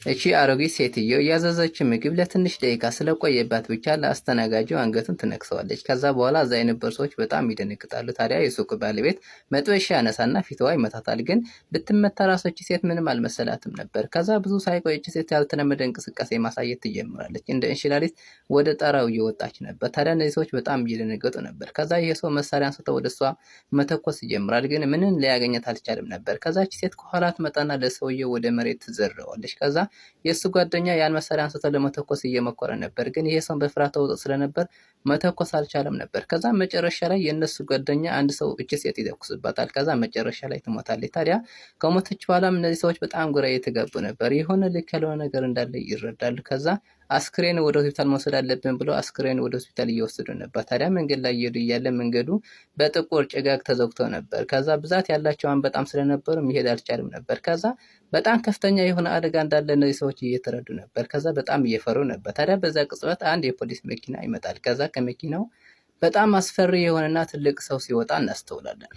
እቺ አሮጊት ሴትዮ ያዘዘች ምግብ ለትንሽ ደቂቃ ስለቆየባት ብቻ ለአስተናጋጁ አንገቱን ትነክሰዋለች። ከዛ በኋላ እዛ የነበሩ ሰዎች በጣም ይደነግጣሉ። ታዲያ የሱቅ ባለቤት መጥበሻ ያነሳና ፊትዋ ይመታታል። ግን ብትመታ ራሶች ሴት ምንም አልመሰላትም ነበር። ከዛ ብዙ ሳይቆይ እቺ ሴት ያልተለመደ እንቅስቃሴ ማሳየት ትጀምራለች። እንደ እንሽላሊት ወደ ጣራው እየወጣች ነበር። ታዲያ እነዚህ ሰዎች በጣም እየደነገጡ ነበር። ከዛ ይሄ ሰው መሳሪያ አንስቶ ወደ እሷ መተኮስ ይጀምራል። ግን ምንም ሊያገኘት አልቻለም ነበር። ከዛ እቺ ሴት ከኋላ ትመጣና ለሰውየው ወደ መሬት ትዘረዋለች። ከዛ የእሱ ጓደኛ ያን መሳሪያ አንስቶ ለመተኮስ እየሞከረ ነበር። ግን ይሄ ሰው በፍርሃት ተውጦ ስለነበር መተኮስ አልቻለም ነበር። ከዛ መጨረሻ ላይ የእነሱ ጓደኛ አንድ ሰው እቺ ሴት ይተኩስባታል። ከዛ መጨረሻ ላይ ትሞታለች። ታዲያ ከሞተች በኋላም እነዚህ ሰዎች በጣም ግራ የተጋቡ ነበር። የሆነ ልክ ያልሆነ ነገር እንዳለ ይረዳሉ። ከዛ አስክሬን ወደ ሆስፒታል መውሰድ አለብን ብሎ አስክሬን ወደ ሆስፒታል እየወሰዱ ነበር። ታዲያ መንገድ ላይ እየሄዱ እያለ መንገዱ በጥቁር ጭጋግ ተዘግቶ ነበር። ከዛ ብዛት ያላቸው አንበጣም ስለነበሩ መሄድ አልቻሉም ነበር። ከዛ በጣም ከፍተኛ የሆነ አደጋ እንዳለ እነዚህ ሰዎች እየተረዱ ነበር። ከዛ በጣም እየፈሩ ነበር። ታዲያ በዛ ቅጽበት አንድ የፖሊስ መኪና ይመጣል። ከዛ ከመኪናው በጣም አስፈሪ የሆነና ትልቅ ሰው ሲወጣ እናስተውላለን።